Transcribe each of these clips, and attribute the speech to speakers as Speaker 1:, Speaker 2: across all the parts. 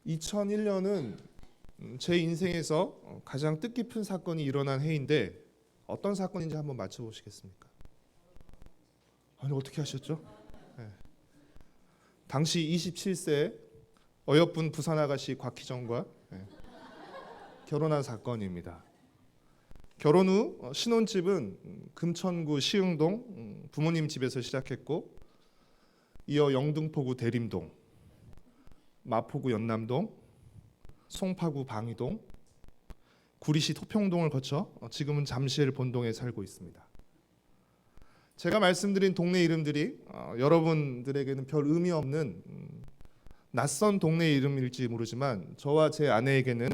Speaker 1: 2001년은 제 인생에서 가장 뜻깊은 사건이 일어난 해인데 어떤 사건인지 한번 맞춰보시겠습니까? 아니 어떻게 하셨죠? 네. 당시 27세 어여쁜 부산 아가씨 곽희정과 결혼한 사건입니다. 결혼 후 신혼집은 금천구 시흥동 부모님 집에서 시작했고 이어 영등포구 대림동, 마포구 연남동, 송파구 방이동, 구리시 토평동을 거쳐 지금은 잠실 본동에 살고 있습니다. 제가 말씀드린 동네 이름들이 여러분들에게는 별 의미 없는 낯선 동네 이름일지 모르지만 저와 제 아내에게는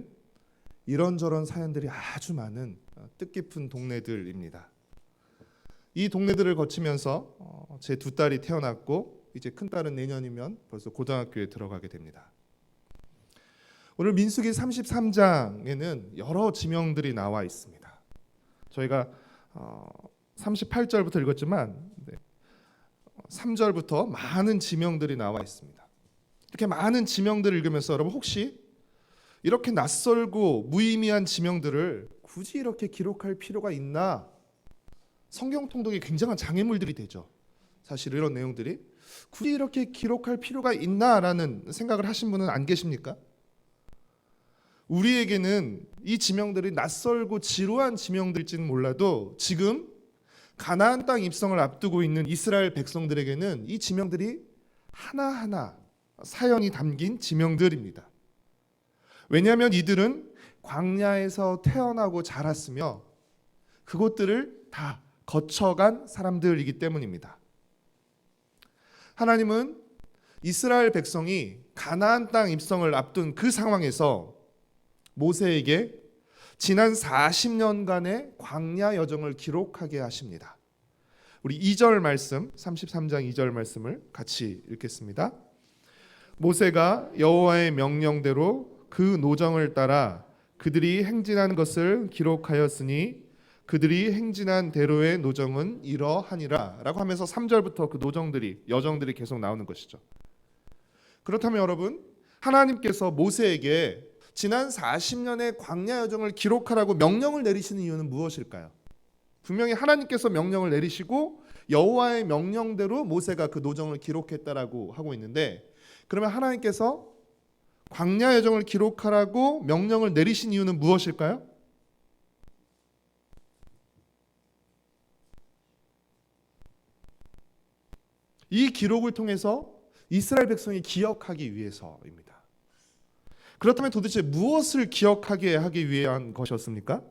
Speaker 1: 이런저런 사연들이 아주 많은 뜻깊은 동네들입니다. 이 동네들을 거치면서 제 두 딸이 태어났고 이제 큰 딸은 내년이면 벌써 고등학교에 들어가게 됩니다. 오늘 민수기 33장에는 여러 지명들이 나와 있습니다. 저희가 38절부터 읽었지만 3절부터 많은 지명들이 나와 있습니다. 이렇게 많은 지명들을 읽으면서 여러분 혹시 이렇게 낯설고 무의미한 지명들을 굳이 이렇게 기록할 필요가 있나? 성경 통독에 굉장한 장애물들이 되죠. 사실 이런 내용들이 굳이 이렇게 기록할 필요가 있나라는 생각을 하신 분은 안 계십니까? 우리에게는 이 지명들이 낯설고 지루한 지명들일지는 몰라도 지금 가나안 땅 입성을 앞두고 있는 이스라엘 백성들에게는 이 지명들이 하나하나 사연이 담긴 지명들입니다. 왜냐하면 이들은 광야에서 태어나고 자랐으며 그곳들을 다 거쳐간 사람들이기 때문입니다. 하나님은 이스라엘 백성이 가나안 땅 입성을 앞둔 그 상황에서 모세에게 지난 40년간의 광야 여정을 기록하게 하십니다. 우리 2절 말씀, 33장 2절 말씀을 같이 읽겠습니다. 모세가 여호와의 명령대로 그 노정을 따라 그들이 행진한 것을 기록하였으니 그들이 행진한 대로의 노정은 이러하니라 라고 하면서 3절부터 그 노정들이 여정들이 계속 나오는 것이죠. 그렇다면 여러분 하나님께서 모세에게 지난 40년의 광야 여정을 기록하라고 명령을 내리시는 이유는 무엇일까요? 분명히 하나님께서 명령을 내리시고 여호와의 명령대로 모세가 그 노정을 기록했다라고 하고 있는데 그러면 하나님께서 광야 여정을 기록하라고 명령을 내리신 이유는 무엇일까요? 이 기록을 통해서 이스라엘 백성이 기억하기 위해서입니다. 그렇다면 도대체 무엇을 기억하게 하기 위한 것이었습니까?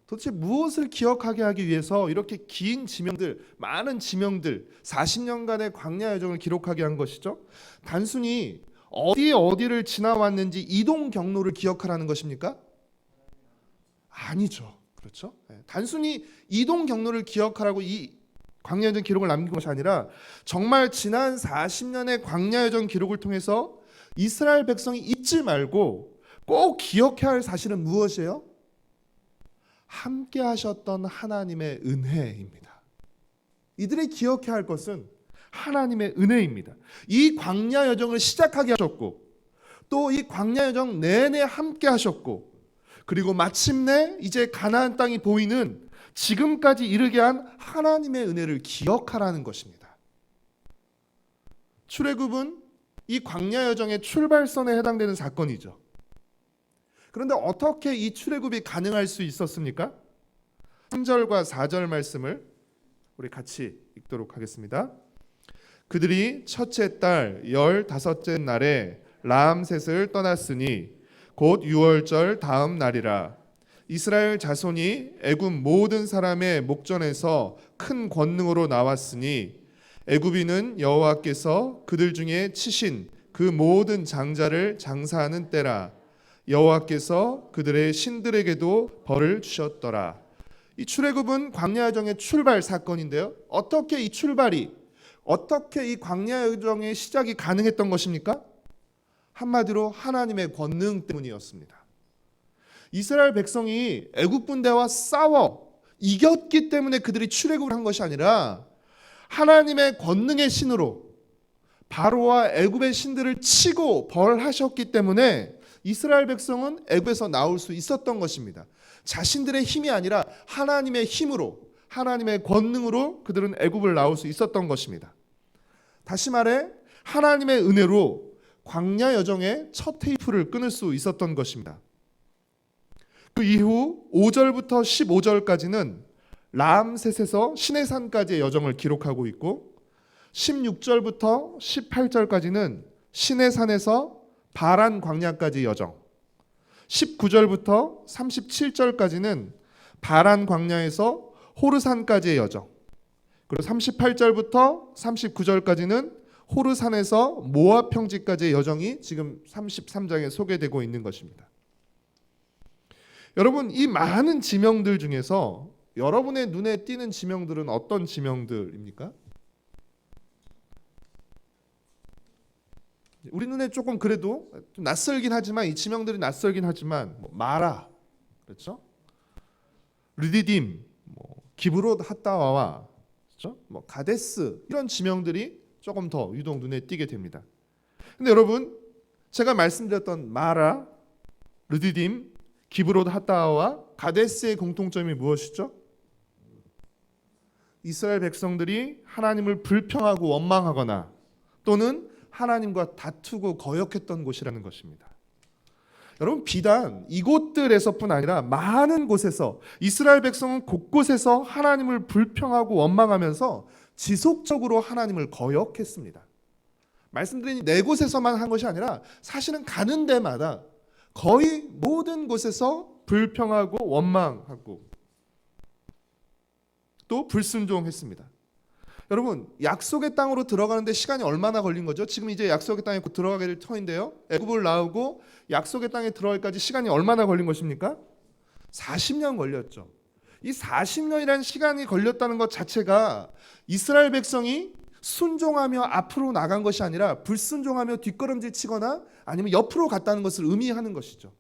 Speaker 1: 도대체 무엇을 기억하게 하기 위해서 이렇게 긴 지명들, 많은 지명들, 40년간의 광야 여정을 기록하게 한 것이죠? 단순히 어디를 지나왔는지 이동 경로를 기억하라는 것입니까? 아니죠. 그렇죠? 단순히 이동 경로를 기억하라고 이 광야 여정 기록을 남긴 것이 아니라 정말 지난 40년의 광야 여정 기록을 통해서 이스라엘 백성이 잊지 말고 꼭 기억해야 할 사실은 무엇이에요? 함께 하셨던 하나님의 은혜입니다. 이들이 기억해야 할 것은 하나님의 은혜입니다. 이 광야 여정을 시작하게 하셨고 또 이 광야 여정 내내 함께 하셨고 그리고 마침내 이제 가나안 땅이 보이는 지금까지 이르게 한 하나님의 은혜를 기억하라는 것입니다. 출애굽은 이 광야 여정의 출발선에 해당되는 사건이죠. 그런데 어떻게 이 출애굽이 가능할 수 있었습니까? 3절과 4절 말씀을 우리 같이 읽도록 하겠습니다. 그들이 첫째 달 15째 날에 라암셋을 떠났으니 곧 6월절 다음 날이라. 이스라엘 자손이 애굽 모든 사람의 목전에서 큰 권능으로 나왔으니 애굽인은 여호와께서 그들 중에 치신 그 모든 장자를 장사하는 때라. 여호와께서 그들의 신들에게도 벌을 주셨더라. 이 출애굽은 광야 여정의 출발 사건인데요. 어떻게 이 광야 여정의 시작이 가능했던 것입니까? 한마디로 하나님의 권능 때문이었습니다. 이스라엘 백성이 애굽 군대와 싸워 이겼기 때문에 그들이 출애굽을 한 것이 아니라 하나님의 권능의 신으로 바로와 애굽의 신들을 치고 벌하셨기 때문에 이스라엘 백성은 애굽에서 나올 수 있었던 것입니다. 자신들의 힘이 아니라 하나님의 힘으로, 하나님의 권능으로 그들은 애굽을 나올 수 있었던 것입니다. 다시 말해 하나님의 은혜로 광야 여정의 첫 테이프를 끊을 수 있었던 것입니다. 그 이후 5절부터 15절까지는 람셋에서 시내산까지의 여정을 기록하고 있고 16절부터 18절까지는 시내산에서 바란 광야까지의 여정, 19절부터 37절까지는 바란 광야에서 호르산까지의 여정, 그리고 38절부터 39절까지는 호르산에서 모압 평지까지의 여정이 지금 33장에 소개되고 있는 것입니다. 여러분, 이 많은 지명들 중에서 여러분의 눈에 띄는 지명들은 어떤 지명들입니까? 우리 눈에 조금 그래도 좀 낯설긴 하지만, 이 지명들이 낯설긴 하지만 마라, 그렇죠? 르디딤, 기브롯 핫다와와, 그렇죠? 가데스, 이런 지명들이 조금 더 유독 눈에 띄게 됩니다. 근데 여러분, 제가 말씀드렸던 마라, 르디딤, 기브롯 핫다와와 가데스의 공통점이 무엇이죠? 이스라엘 백성들이 하나님을 불평하고 원망하거나 또는 하나님과 다투고 거역했던 곳이라는 것입니다. 여러분, 비단 이곳들에서뿐 아니라 많은 곳에서 이스라엘 백성은 곳곳에서 하나님을 불평하고 원망하면서 지속적으로 하나님을 거역했습니다. 말씀드린 네 곳에서만 한 것이 아니라 사실은 가는 데마다 거의 모든 곳에서 불평하고 원망하고 또 불순종했습니다. 여러분, 약속의 땅으로 들어가는데 시간이 얼마나 걸린 거죠? 지금 이제 약속의 땅에 들어가게 될 터인데요. 애굽을 나오고 약속의 땅에 들어갈까지 시간이 얼마나 걸린 것입니까? 40년 걸렸죠. 이 40년이라는 시간이 걸렸다는 것 자체가 이스라엘 백성이 순종하며 앞으로 나간 것이 아니라 불순종하며 뒷걸음질 치거나 아니면 옆으로 갔다는 것을 의미하는 것이죠.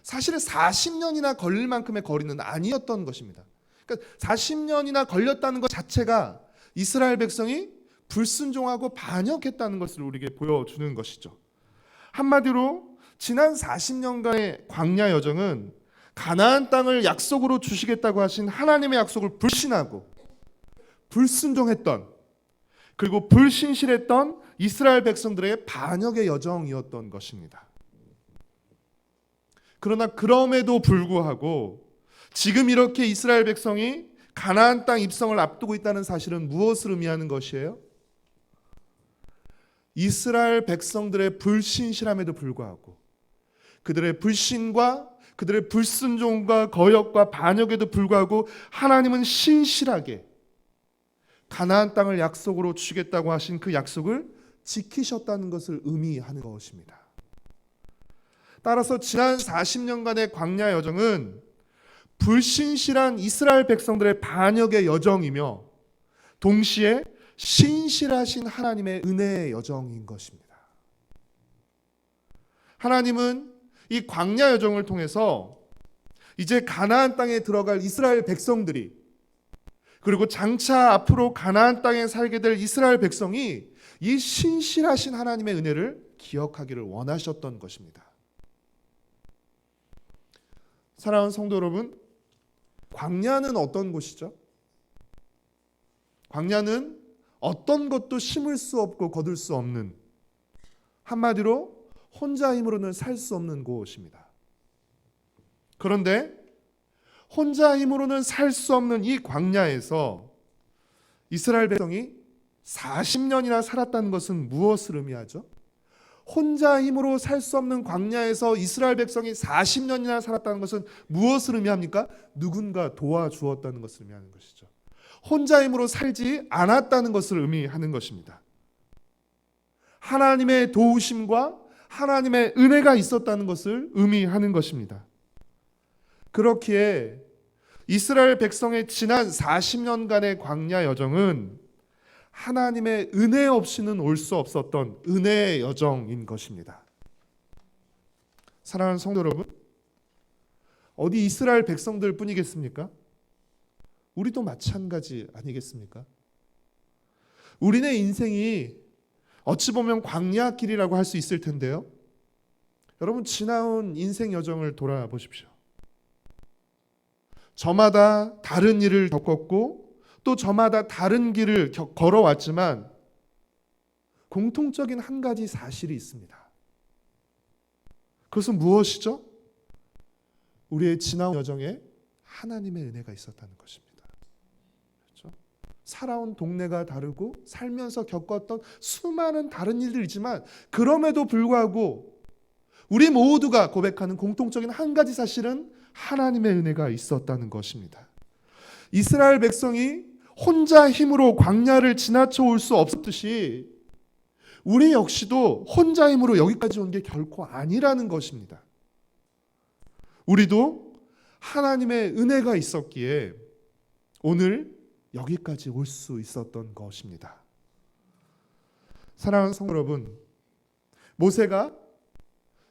Speaker 1: 사실은 40년이나 걸릴 만큼의 거리는 아니었던 것입니다. 그러니까 40년이나 걸렸다는 것 자체가 이스라엘 백성이 불순종하고 반역했다는 것을 우리에게 보여주는 것이죠. 한마디로 지난 40년간의 광야 여정은 가나안 땅을 약속으로 주시겠다고 하신 하나님의 약속을 불신하고 불순종했던, 그리고 불신실했던 이스라엘 백성들의 반역의 여정이었던 것입니다. 그러나 그럼에도 불구하고 지금 이렇게 이스라엘 백성이 가나안 땅 입성을 앞두고 있다는 사실은 무엇을 의미하는 것이에요? 이스라엘 백성들의 불신실함에도 불구하고 그들의 불신과 그들의 불순종과 거역과 반역에도 불구하고 하나님은 신실하게 가나안 땅을 약속으로 주시겠다고 하신 그 약속을 지키셨다는 것을 의미하는 것입니다. 따라서 지난 40년간의 광야 여정은 불신실한 이스라엘 백성들의 반역의 여정이며 동시에 신실하신 하나님의 은혜의 여정인 것입니다. 하나님은 이 광야 여정을 통해서 이제 가나안 땅에 들어갈 이스라엘 백성들이, 그리고 장차 앞으로 가나안 땅에 살게 될 이스라엘 백성이 이 신실하신 하나님의 은혜를 기억하기를 원하셨던 것입니다. 사랑하는 성도 여러분, 광야는 어떤 곳이죠? 광야는 어떤 것도 심을 수 없고 거둘 수 없는, 한마디로 혼자 힘으로는 살 수 없는 곳입니다. 그런데 혼자 힘으로는 살 수 없는 이 광야에서 이스라엘 백성이 40년이나 살았다는 것은 무엇을 의미하죠? 혼자 힘으로 살 수 없는 광야에서 이스라엘 백성이 40년이나 살았다는 것은 무엇을 의미합니까? 누군가 도와주었다는 것을 의미하는 것이죠. 혼자 힘으로 살지 않았다는 것을 의미하는 것입니다. 하나님의 도우심과 하나님의 은혜가 있었다는 것을 의미하는 것입니다. 그렇기에 이스라엘 백성의 지난 40년간의 광야 여정은 하나님의 은혜 없이는 올 수 없었던 은혜의 여정인 것입니다. 사랑하는 성도 여러분, 어디 이스라엘 백성들 뿐이겠습니까? 우리도 마찬가지 아니겠습니까? 우리네 인생이 어찌 보면 광야 길이라고 할 수 있을 텐데요. 여러분, 지나온 인생 여정을 돌아보십시오. 저마다 다른 일을 겪었고 또 저마다 다른 길을 걸어왔지만 공통적인 한 가지 사실이 있습니다. 그것은 무엇이죠? 우리의 지나온 여정에 하나님의 은혜가 있었다는 것입니다. 그렇죠? 살아온 동네가 다르고 살면서 겪었던 수많은 다른 일들이지만 그럼에도 불구하고 우리 모두가 고백하는 공통적인 한 가지 사실은 하나님의 은혜가 있었다는 것입니다. 이스라엘 백성이 혼자 힘으로 광야를 지나쳐 올 수 없었듯이 우리 역시도 혼자 힘으로 여기까지 온 게 결코 아니라는 것입니다. 우리도 하나님의 은혜가 있었기에 오늘 여기까지 올 수 있었던 것입니다. 사랑하는 성도 여러분, 모세가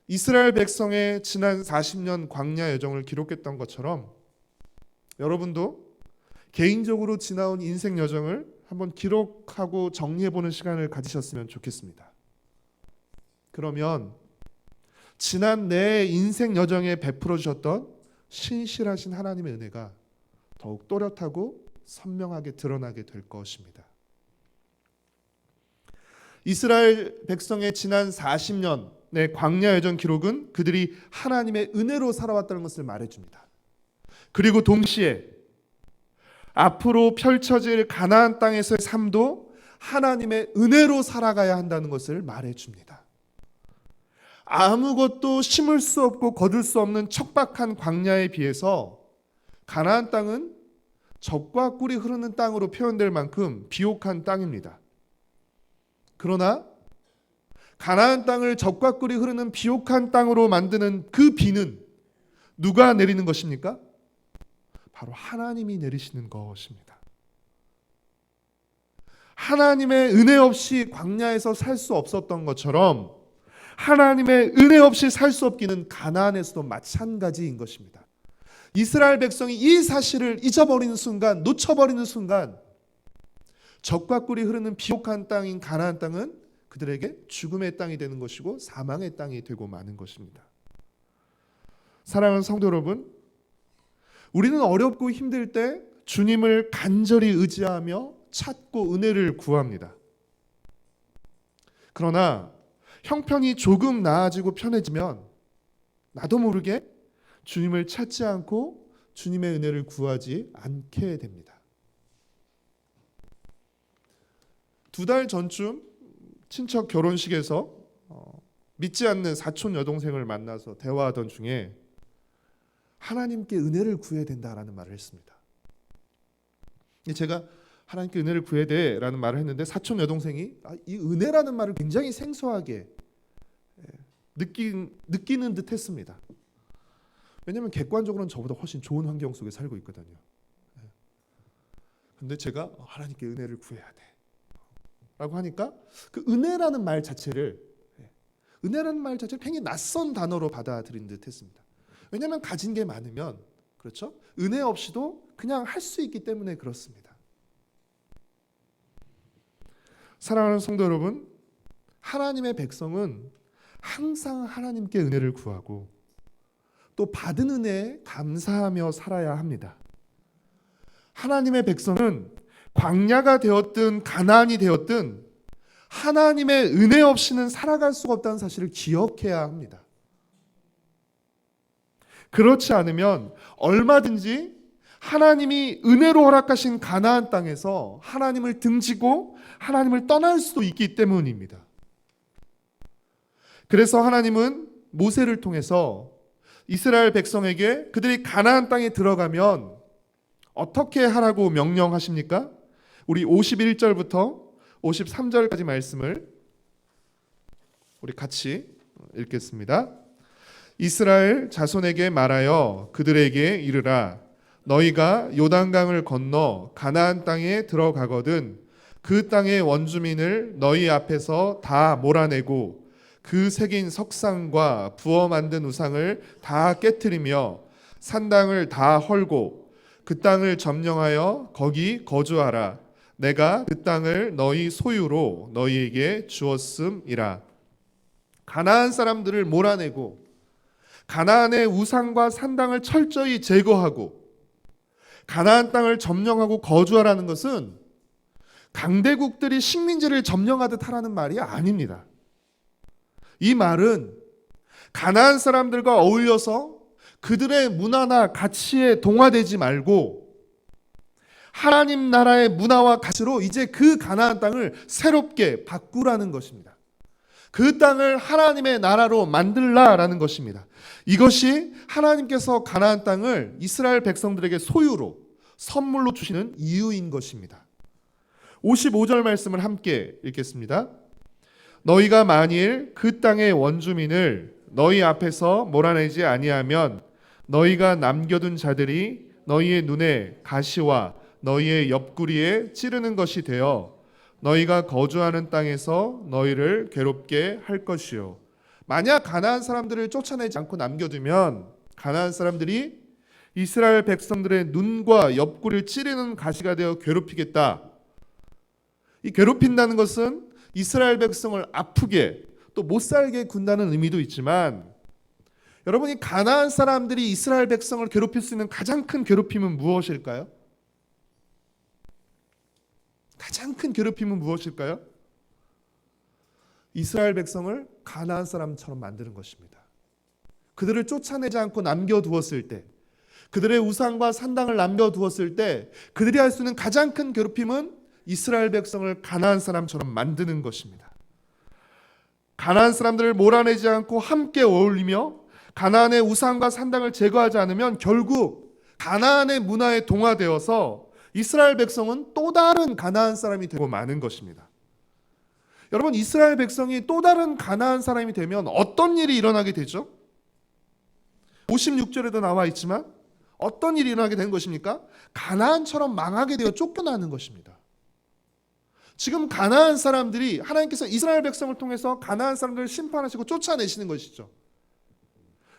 Speaker 1: 이스라엘 백성의 지난 40년 광야 여정을 기록했던 것처럼 여러분도 개인적으로 지나온 인생 여정을 한번 기록하고 정리해보는 시간을 가지셨으면 좋겠습니다. 그러면 지난 내 인생 여정에 베풀어 주셨던 신실하신 하나님의 은혜가 더욱 또렷하고 선명하게 드러나게 될 것입니다. 이스라엘 백성의 지난 40년의 광야 여정 기록은 그들이 하나님의 은혜로 살아왔다는 것을 말해줍니다. 그리고 동시에 앞으로 펼쳐질 가나안 땅에서의 삶도 하나님의 은혜로 살아가야 한다는 것을 말해줍니다. 아무것도 심을 수 없고 거둘 수 없는 척박한 광야에 비해서 가나안 땅은 젖과 꿀이 흐르는 땅으로 표현될 만큼 비옥한 땅입니다. 그러나 가나안 땅을 젖과 꿀이 흐르는 비옥한 땅으로 만드는 그 비는 누가 내리는 것입니까? 바로 하나님이 내리시는 것입니다. 하나님의 은혜 없이 광야에서 살 수 없었던 것처럼 하나님의 은혜 없이 살 수 없기는 가나안에서도 마찬가지인 것입니다. 이스라엘 백성이 이 사실을 잊어버리는 순간, 놓쳐버리는 순간 젖과 꿀이 흐르는 비옥한 땅인 가나안 땅은 그들에게 죽음의 땅이 되는 것이고 사망의 땅이 되고 마는 것입니다. 사랑하는 성도 여러분, 우리는 어렵고 힘들 때 주님을 간절히 의지하며 찾고 은혜를 구합니다. 그러나 형편이 조금 나아지고 편해지면 나도 모르게 주님을 찾지 않고 주님의 은혜를 구하지 않게 됩니다. 2달 전쯤 친척 결혼식에서 믿지 않는 사촌 여동생을 만나서 대화하던 중에 하나님께 은혜를 구해야 된다라는 말을 했습니다. 제가 하나님께 은혜를 구해야 돼라는 말을 했는데 사촌 여동생이 이 은혜라는 말을 굉장히 생소하게 느끼는 듯 했습니다. 왜냐하면 객관적으로는 저보다 훨씬 좋은 환경 속에 살고 있거든요. 근데 제가 하나님께 은혜를 구해야 돼 라고 하니까 그 은혜라는 말 자체를 굉장히 낯선 단어로 받아들인 듯 했습니다. 왜냐하면 가진 게 많으면, 그렇죠? 은혜 없이도 그냥 할 수 있기 때문에 그렇습니다. 사랑하는 성도 여러분, 하나님의 백성은 항상 하나님께 은혜를 구하고 또 받은 은혜에 감사하며 살아야 합니다. 하나님의 백성은 광야가 되었든 가나안이 되었든 하나님의 은혜 없이는 살아갈 수가 없다는 사실을 기억해야 합니다. 그렇지 않으면 얼마든지 하나님이 은혜로 허락하신 가나안 땅에서 하나님을 등지고 하나님을 떠날 수도 있기 때문입니다. 그래서 하나님은 모세를 통해서 이스라엘 백성에게 그들이 가나안 땅에 들어가면 어떻게 하라고 명령하십니까? 우리 51절부터 53절까지 말씀을 우리 같이 읽겠습니다. 이스라엘 자손에게 말하여 그들에게 이르라. 너희가 요단강을 건너 가나안 땅에 들어가거든 그 땅의 원주민을 너희 앞에서 다 몰아내고 그 새긴 석상과 부어 만든 우상을 다 깨트리며 산당을 다 헐고 그 땅을 점령하여 거기 거주하라. 내가 그 땅을 너희 소유로 너희에게 주었음이라. 가나안 사람들을 몰아내고 가나안의 우상과 산당을 철저히 제거하고 가나안 땅을 점령하고 거주하라는 것은 강대국들이 식민지를 점령하듯 하라는 말이 아닙니다. 이 말은 가나안 사람들과 어울려서 그들의 문화나 가치에 동화되지 말고 하나님 나라의 문화와 가치로 이제 그 가나안 땅을 새롭게 바꾸라는 것입니다. 그 땅을 하나님의 나라로 만들라라는 것입니다. 이것이 하나님께서 가나안 땅을 이스라엘 백성들에게 소유로 선물로 주시는 이유인 것입니다. 55절 말씀을 함께 읽겠습니다. 너희가 만일 그 땅의 원주민을 너희 앞에서 몰아내지 아니하면 너희가 남겨둔 자들이 너희의 눈에 가시와 너희의 옆구리에 찌르는 것이 되어 너희가 거주하는 땅에서 너희를 괴롭게 할 것이요. 만약 가나안 사람들을 쫓아내지 않고 남겨두면 가나안 사람들이 이스라엘 백성들의 눈과 옆구리를 찌르는 가시가 되어 괴롭히겠다. 이 괴롭힌다는 것은 이스라엘 백성을 아프게 또 못 살게 군다는 의미도 있지만, 여러분이 가나안 사람들이 이스라엘 백성을 괴롭힐 수 있는 가장 큰 괴롭힘은 무엇일까요? 가장 큰 괴롭힘은 무엇일까요? 이스라엘 백성을 가나안 사람처럼 만드는 것입니다. 그들을 쫓아내지 않고 남겨두었을 때, 그들의 우상과 산당을 남겨두었을 때 그들이 할 수 있는 가장 큰 괴롭힘은 이스라엘 백성을 가나안 사람처럼 만드는 것입니다. 가나안 사람들을 몰아내지 않고 함께 어울리며 가나안의 우상과 산당을 제거하지 않으면 결국 가나안의 문화에 동화되어서 이스라엘 백성은 또 다른 가나안 사람이 되고 마는 것입니다. 여러분, 이스라엘 백성이 또 다른 가나안 사람이 되면 어떤 일이 일어나게 되죠? 56절에도 나와 있지만 어떤 일이 일어나게 되는 것입니까? 가나안처럼 망하게 되어 쫓겨나는 것입니다. 지금 가나안 사람들이, 하나님께서 이스라엘 백성을 통해서 가나안 사람들을 심판하시고 쫓아내시는 것이죠.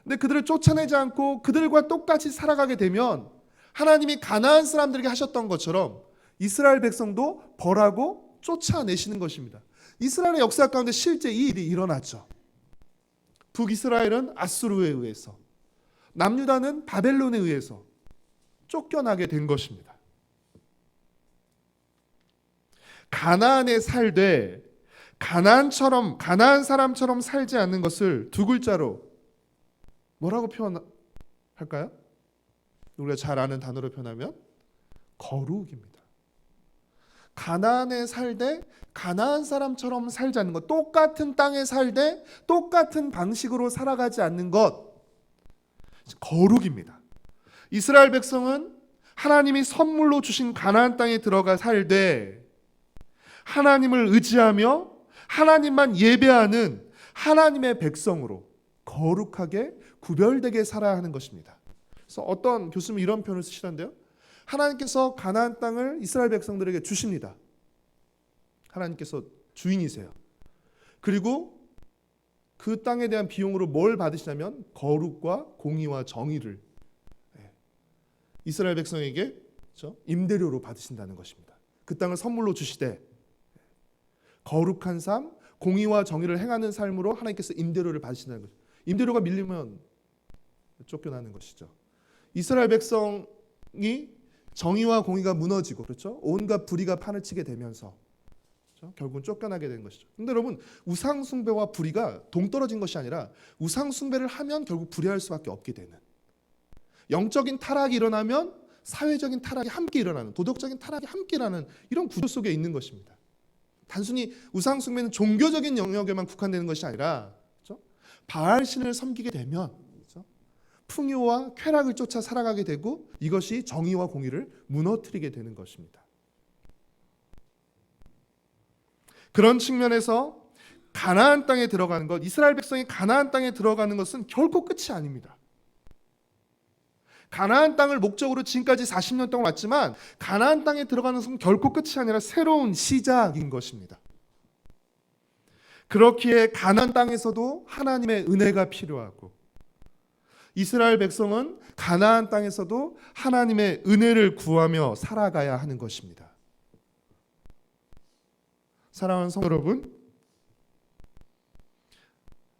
Speaker 1: 근데 그들을 쫓아내지 않고 그들과 똑같이 살아가게 되면 하나님이 가나안 사람들에게 하셨던 것처럼 이스라엘 백성도 벌하고 쫓아내시는 것입니다. 이스라엘의 역사 가운데 실제 이 일이 일어났죠. 북이스라엘은 아수르에 의해서, 남유다는 바벨론에 의해서 쫓겨나게 된 것입니다. 가나안에 살되 가나안 사람처럼 살지 않는 것을 두 글자로 뭐라고 표현할까요? 우리가 잘 아는 단어로 표현하면 거룩입니다. 가나안에 살되 가나안 사람처럼 살지 않는 것, 똑같은 땅에 살되 똑같은 방식으로 살아가지 않는 것, 거룩입니다. 이스라엘 백성은 하나님이 선물로 주신 가나안 땅에 들어가 살되 하나님을 의지하며 하나님만 예배하는 하나님의 백성으로 거룩하게 구별되게 살아야 하는 것입니다. 그래서 어떤 교수님이 이런 표현을 쓰시던데요. 하나님께서 가나안 땅을 이스라엘 백성들에게 주십니다. 하나님께서 주인이세요. 그리고 그 땅에 대한 비용으로 뭘 받으시냐면 거룩과 공의와 정의를 이스라엘 백성에게 임대료로 받으신다는 것입니다. 그 땅을 선물로 주시되 거룩한 삶, 공의와 정의를 행하는 삶으로 하나님께서 임대료를 받으신다는 거죠. 임대료가 밀리면 쫓겨나는 것이죠. 이스라엘 백성이 정의와 공의가 무너지고, 그렇죠? 온갖 불의가 판을 치게 되면서 그렇죠? 결국은 쫓겨나게 된 것이죠. 그런데 여러분, 우상 숭배와 불의가 동떨어진 것이 아니라 우상 숭배를 하면 결국 불의할 수밖에 없게 되는, 영적인 타락이 일어나면 사회적인 타락이 함께 일어나는, 도덕적인 타락이 함께 일어나는 이런 구조 속에 있는 것입니다. 단순히 우상 숭배는 종교적인 영역에만 국한되는 것이 아니라, 그렇죠? 바알 신을 섬기게 되면, 그렇죠? 풍요와 쾌락을 쫓아 살아가게 되고 이것이 정의와 공의를 무너뜨리게 되는 것입니다. 그런 측면에서 가나안 땅에 들어가는 것, 이스라엘 백성이 가나안 땅에 들어가는 것은 결코 끝이 아닙니다. 가나안 땅을 목적으로 지금까지 40년 동안 왔지만 가나안 땅에 들어가는 것은 결코 끝이 아니라 새로운 시작인 것입니다. 그렇기에 가나안 땅에서도 하나님의 은혜가 필요하고 이스라엘 백성은 가나안 땅에서도 하나님의 은혜를 구하며 살아가야 하는 것입니다. 사랑하는 성도 여러분,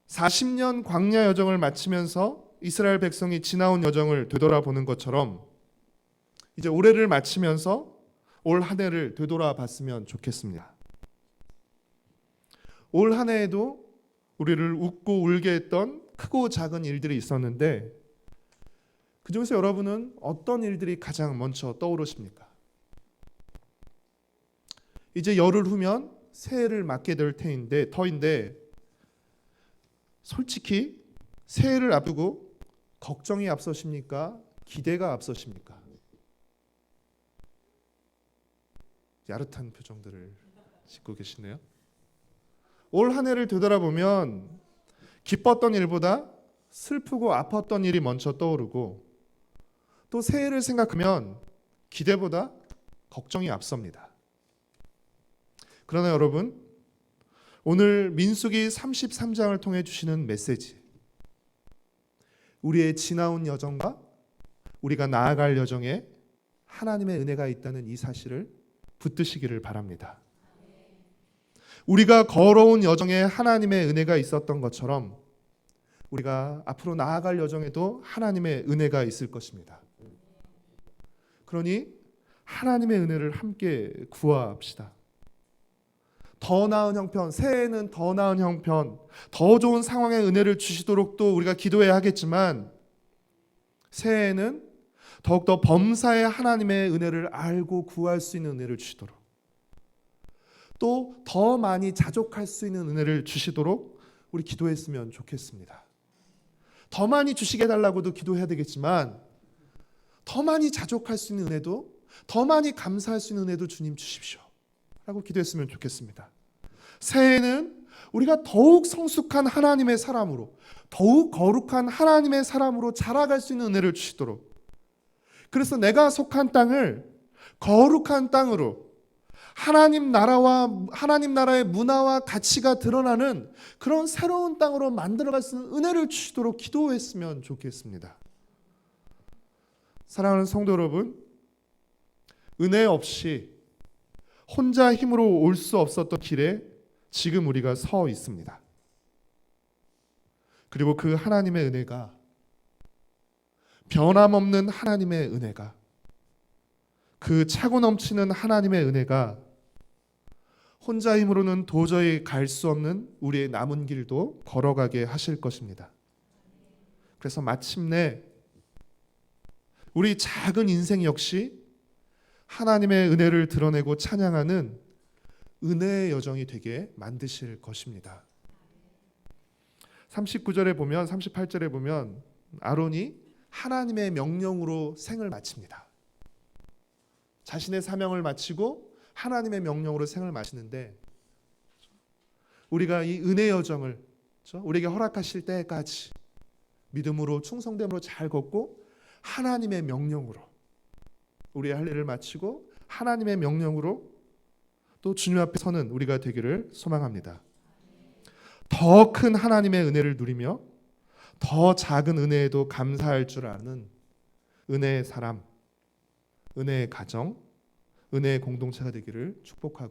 Speaker 1: 40년 광야 여정을 마치면서 이스라엘 백성이 지나온 여정을 되돌아보는 것처럼 이제 올해를 마치면서 올 한 해를 되돌아봤으면 좋겠습니다. 올 한 해에도 우리를 웃고 울게 했던 크고 작은 일들이 있었는데 그중에서 여러분은 어떤 일들이 가장 먼저 떠오르십니까? 이제 열흘 후면 새해를 맞게 될 터인데 솔직히 새해를 앞두고 걱정이 앞서십니까? 기대가 앞서십니까? 야릇한 표정들을 짓고 계시네요. 올 한 해를 되돌아보면 기뻤던 일보다 슬프고 아팠던 일이 먼저 떠오르고 또 새해를 생각하면 기대보다 걱정이 앞섭니다. 그러나 여러분, 오늘 민수기 33장을 통해 주시는 메시지, 우리의 지나온 여정과 우리가 나아갈 여정에 하나님의 은혜가 있다는 이 사실을 붙드시기를 바랍니다. 우리가 걸어온 여정에 하나님의 은혜가 있었던 것처럼 우리가 앞으로 나아갈 여정에도 하나님의 은혜가 있을 것입니다. 그러니 하나님의 은혜를 함께 구합시다. 더 나은 형편, 새해에는 더 나은 형편, 더 좋은 상황의 은혜를 주시도록 또 우리가 기도해야 하겠지만 새해에는 더욱더 범사에 하나님의 은혜를 알고 구할 수 있는 은혜를 주시도록 또 더 많이 자족할 수 있는 은혜를 주시도록 우리 기도했으면 좋겠습니다. 더 많이 주시게 해달라고도 기도해야 되겠지만 더 많이 자족할 수 있는 은혜도, 더 많이 감사할 수 있는 은혜도 주님 주십시오 라고 기도했으면 좋겠습니다. 새해에는 우리가 더욱 성숙한 하나님의 사람으로, 더욱 거룩한 하나님의 사람으로 자라갈 수 있는 은혜를 주시도록, 그래서 내가 속한 땅을 거룩한 땅으로 하나님 나라의 문화와 가치가 드러나는 그런 새로운 땅으로 만들어갈 수 있는 은혜를 주시도록 기도했으면 좋겠습니다. 사랑하는 성도 여러분, 은혜 없이 혼자 힘으로 올 수 없었던 길에 지금 우리가 서 있습니다. 그리고 그 하나님의 은혜가, 변함없는 하나님의 은혜가, 그 차고 넘치는 하나님의 은혜가 혼자 힘으로는 도저히 갈 수 없는 우리의 남은 길도 걸어가게 하실 것입니다. 그래서 마침내 우리 작은 인생 역시 하나님의 은혜를 드러내고 찬양하는 은혜의 여정이 되게 만드실 것입니다. 39절에 보면, 38절에 보면 아론이 하나님의 명령으로 생을 마칩니다. 자신의 사명을 마치고 하나님의 명령으로 생을 마치는데 우리가 이 은혜 여정을 우리에게 허락하실 때까지 믿음으로 충성됨으로 잘 걷고 하나님의 명령으로 우리의 할 일을 마치고 하나님의 명령으로 또 주님 앞에 서는 우리가 되기를 소망합니다. 더 큰 하나님의 은혜를 누리며 더 작은 은혜에도 감사할 줄 아는 은혜의 사람, 은혜의 가정, 은혜의 공동체가 되기를 축복하고